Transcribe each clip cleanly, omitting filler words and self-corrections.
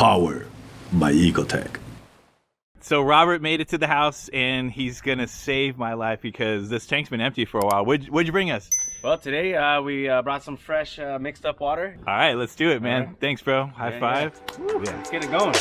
Power by Ecotech. So Robert made it to the house, and he's gonna save my life because this tank's been empty for a while. What'd you bring us? Well, today we brought some fresh mixed up water. All right, let's do it, man. All right. Thanks, bro. High five. Yeah. Let's get it going.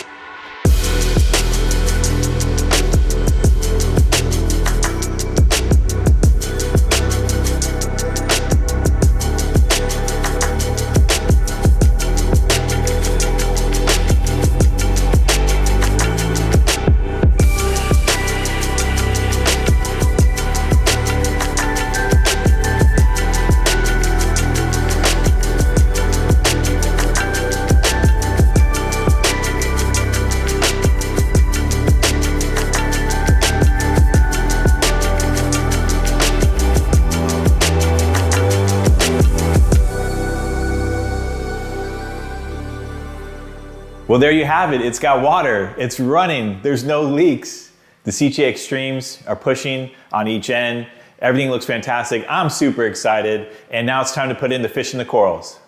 Well, there you have it. It's got water. It's running. There's no leaks. The Siche extremes are pushing on each end. Everything looks fantastic. I'm super excited. And now it's time to put in the fish and the corals.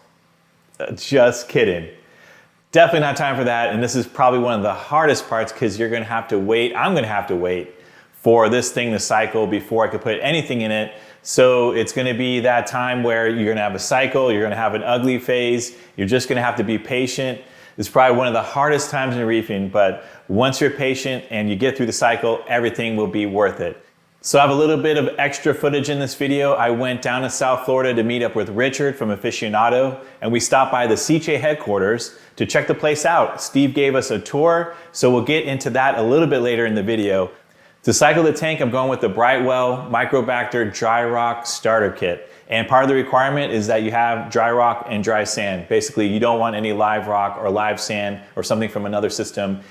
Just kidding. Definitely not time for that. And this is probably one of the hardest parts because you're going to have to wait. I'm going to have to wait for this thing to cycle before I could put anything in it. So it's going to be that time where you're going to have a cycle. You're going to have an ugly phase. You're just going to have to be patient. It's probably one of the hardest times in reefing, but once you're patient and you get through the cycle, everything will be worth it. So I have a little bit of extra footage in this video. I went down to South Florida to meet up with Richard from Aficionado, and we stopped by the Siche headquarters to check the place out. Steve gave us a tour, so we'll get into that a little bit later in the video. To cycle the tank, I'm going with the Brightwell Microbacter Dry Rock Starter Kit. And part of the requirement is that you have dry rock and dry sand. Basically, you don't want any live rock or live sand or something from another system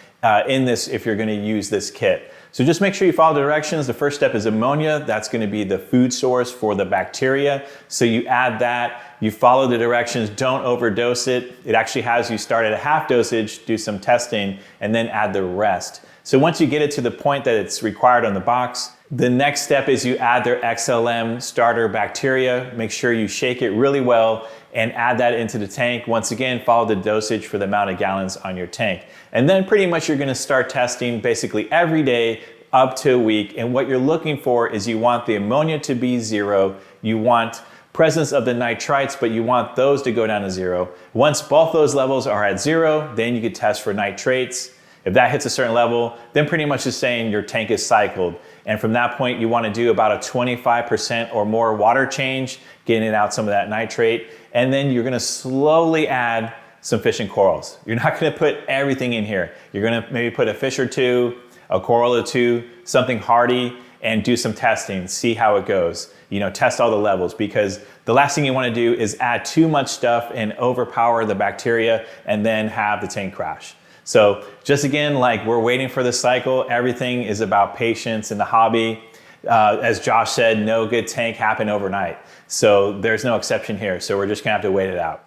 in this if you're gonna use this kit. So just make sure you follow the directions. The first step is ammonia. That's gonna be the food source for the bacteria. So you add that, you follow the directions, don't overdose it. It actually has you start at a half dosage, do some testing, and then add the rest. So once you get it to the point that it's required on the box, the next step is you add their XLM starter bacteria. Make sure you shake it really well and add that into the tank. Once again, follow the dosage for the amount of gallons on your tank. And then pretty much you're gonna start testing basically every day up to a week. And what you're looking for is you want the ammonia to be 0. You want presence of the nitrites, but you want those to go down to 0. Once both those levels are at 0, then you could test for nitrates. If that hits a certain level, then pretty much it's saying your tank is cycled. And from that point, you want to do about a 25% or more water change, getting out some of that nitrate. And then you're going to slowly add some fish and corals. You're not going to put everything in here. You're going to maybe put a fish or two, a coral or two, something hardy, and do some testing, see how it goes. You know, test all the levels, because the last thing you want to do is add too much stuff and overpower the bacteria and then have the tank crash. So just again, like we're waiting for the cycle, everything is about patience in the hobby. As Josh said, no good tank happened overnight. So there's no exception here. So we're just gonna have to wait it out.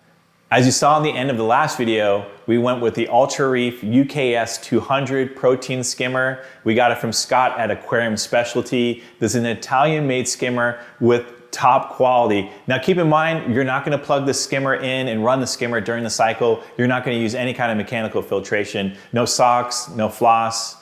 As you saw in the end of the last video, we went with the Ultra Reef UKS 200 protein skimmer. We got it from Scott at Aquarium Specialty. This is an Italian-made skimmer with top quality. Now keep in mind, you're not gonna plug the skimmer in and run the skimmer during the cycle. You're not gonna use any kind of mechanical filtration. No socks, no floss,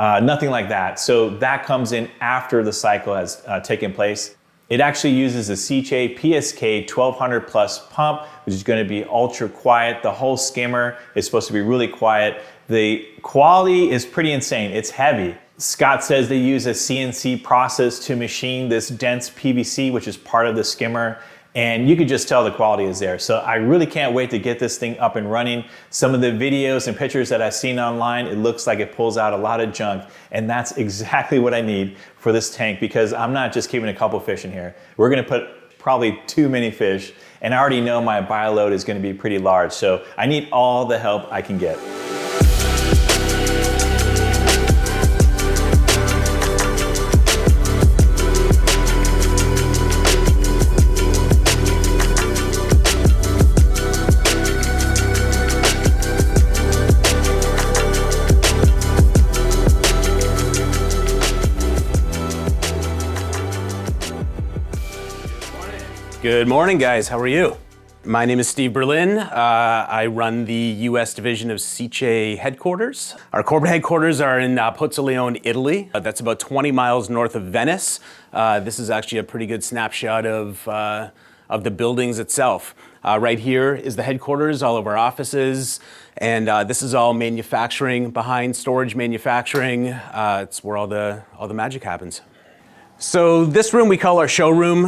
nothing like that. So that comes in after the cycle has taken place. It actually uses a Siche PSK 1200 plus pump, which is gonna be ultra quiet. The whole skimmer is supposed to be really quiet. The quality is pretty insane, it's heavy. Scott says they use a CNC process to machine this dense PVC, which is part of the skimmer, and you could just tell the quality is there. So I really can't wait to get this thing up and running. Some of the videos and pictures that I've seen online, it looks like it pulls out a lot of junk, and that's exactly what I need for this tank, because I'm not just keeping a couple fish in here. We're gonna put probably too many fish, and I already know my bio load is gonna be pretty large, so I need all the help I can get. Good morning, guys. How are you? My name is Steve Berlin. I run the U.S. division of Siche headquarters. Our corporate headquarters are in Pozzoleone, Italy. That's about 20 miles north of Venice. This is actually a pretty good snapshot of the buildings itself. Right here is the headquarters, all of our offices, and this is all manufacturing behind, storage manufacturing. It's where all the magic happens. So this room we call our showroom.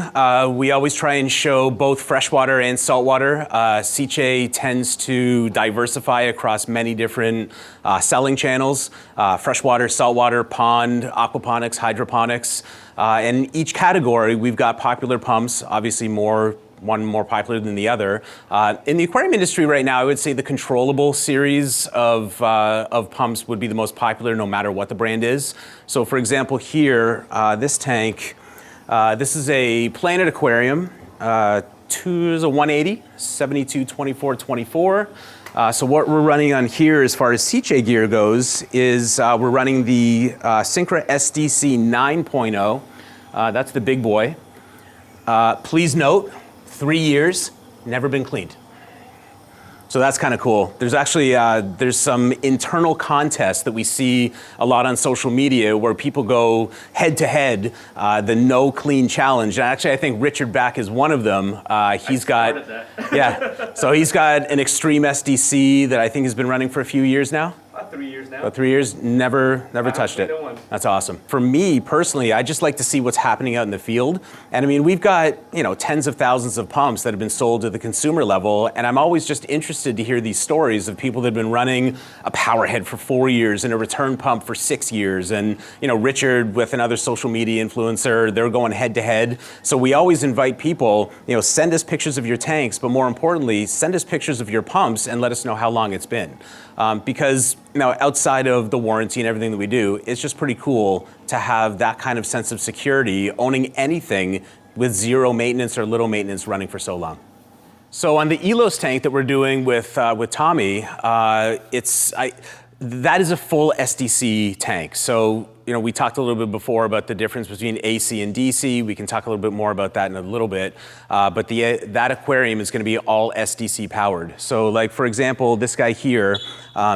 We always try and show both freshwater and saltwater. Siche tends to diversify across many different selling channels: freshwater, saltwater, pond, aquaponics, hydroponics. In each category, we've got popular pumps, obviously one more popular than the other. In the aquarium industry right now, I would say the controllable series of pumps would be the most popular no matter what the brand is. So for example here, this tank, this is a Planet Aquarium. Is a 180, 72, 24, 24. So what we're running on here as far as Siche gear goes is we're running the Syncra SDC 9.0. That's the big boy. Please note, 3 years, never been cleaned. So that's kind of cool. There's actually, there's some internal contests that we see a lot on social media where people go head to head, the no clean challenge. And actually I think Richard Back is one of them. He's got, yeah, so he's got an Extreme SDC that I think has been running for a few years now. About 3 years now. About 3 years, never touched it. That's awesome. For me personally, I just like to see what's happening out in the field. And I mean, we've got, tens of thousands of pumps that have been sold to the consumer level. And I'm always just interested to hear these stories of people that have been running a power head for 4 years and a return pump for 6 years. And, Richard with another social media influencer, they're going head to head. So we always invite people, send us pictures of your tanks, but more importantly, send us pictures of your pumps and let us know how long it's been. Because outside of the warranty and everything that we do, it's just pretty cool to have that kind of sense of security, owning anything with zero maintenance or little maintenance running for so long. So on the Elos tank that we're doing with Tommy, that is a full SDC tank. So we talked a little bit before about the difference between AC and DC. We can talk a little bit more about that in a little bit. But that aquarium is going to be all SDC powered. So like, for example, this guy here,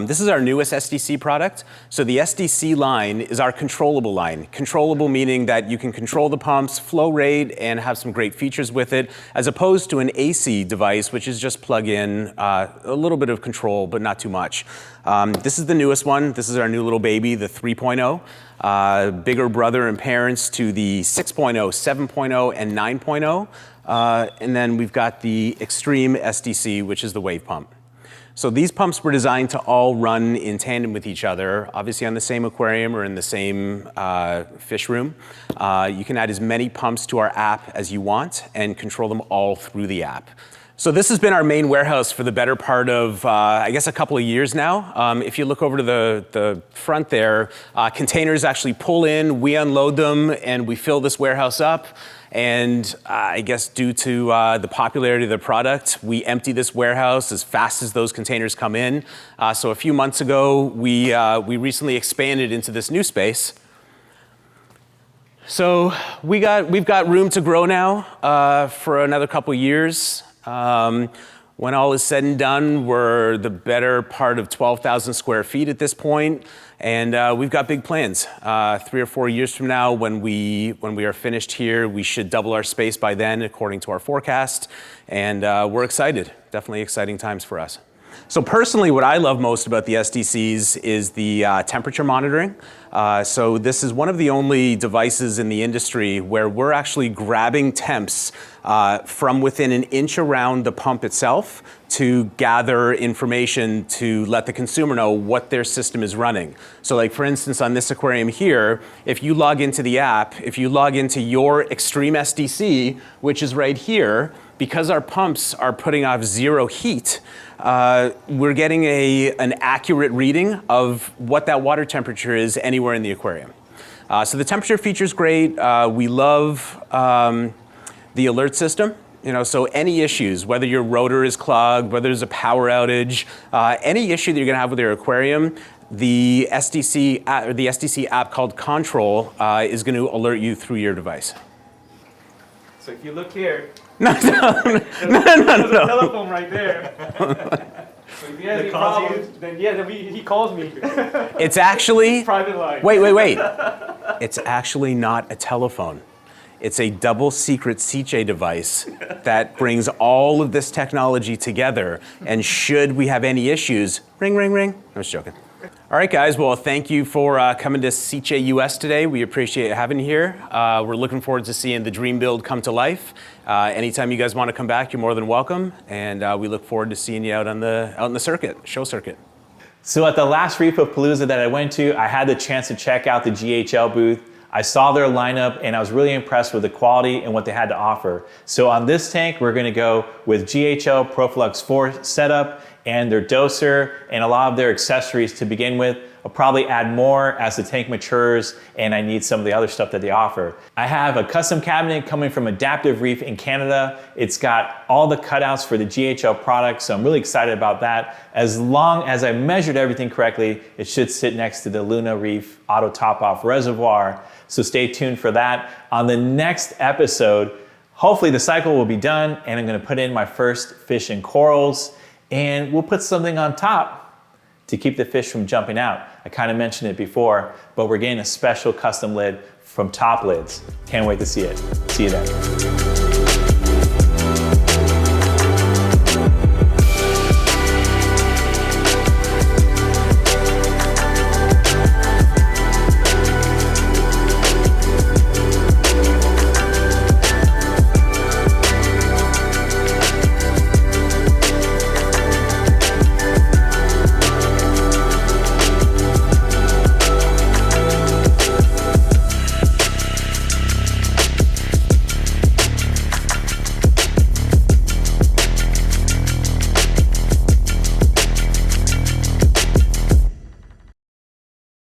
this is our newest SDC product. So the SDC line is our controllable line. Controllable meaning that you can control the pump's flow rate and have some great features with it, as opposed to an AC device, which is just plug in, a little bit of control, but not too much. This is the newest one. This is our new little baby, the 3.0. Bigger brother and parents to the 6.0, 7.0, and 9.0. And then we've got the Extreme SDC, which is the wave pump. So these pumps were designed to all run in tandem with each other, obviously on the same aquarium or in the same fish room. You can add as many pumps to our app as you want and control them all through the app. So this has been our main warehouse for the better part of, I guess, a couple of years now. If you look over to the front there, containers actually pull in, we unload them, and we fill this warehouse up. And I guess due to the popularity of the product, we empty this warehouse as fast as those containers come in. So a few months ago, we recently expanded into this new space. So we've got room to grow now for another couple years. When all is said and done, we're the better part of 12,000 square feet at this point, and we've got big plans. 3 or 4 years from now, when we are finished here, we should double our space by then, according to our forecast, and we're excited. Definitely exciting times for us. So personally, what I love most about the SDCs is the temperature monitoring. So this is one of the only devices in the industry where we're actually grabbing temps from within an inch around the pump itself to gather information to let the consumer know what their system is running. So like for instance, on this aquarium here, if you log into the app, if you log into your Extreme SDC, which is right here, because our pumps are putting off zero heat, we're getting an accurate reading of what that water temperature is anywhere in the aquarium. So the temperature feature is great. We love the alert system. So any issues, whether your rotor is clogged, whether there's a power outage, any issue that you're gonna have with your aquarium, the SDC app called Control is gonna alert you through your device. So if you look here, No. Telephone right there. If he has any problems, then he calls me. It's actually, Private line. wait. It's actually not a telephone. It's a double secret Siche device that brings all of this technology together. And should we have any issues, ring, ring, ring. I was joking. All right, guys. Well, thank you for coming to Siche US today. We appreciate having you here. We're looking forward to seeing the dream build come to life. Anytime you guys want to come back, you're more than welcome. And we look forward to seeing you out in the circuit, show circuit. So at the last Reef of Palooza that I went to, I had the chance to check out the GHL booth. I saw their lineup and I was really impressed with the quality and what they had to offer. So on this tank, we're gonna go with GHL Proflux 4 setup and their doser and a lot of their accessories to begin with. I'll probably add more as the tank matures and I need some of the other stuff that they offer. I have a custom cabinet coming from Adaptive Reef in Canada. It's got all the cutouts for the GHL products, so I'm really excited about that. As long as I measured everything correctly, it should sit next to the Luna Reef auto top-off reservoir. So stay tuned for that. On the next episode, hopefully the cycle will be done and I'm gonna put in my first fish and corals and we'll put something on top to keep the fish from jumping out. I kind of mentioned it before, but we're getting a special custom lid from Top Lids. Can't wait to see it. See you then.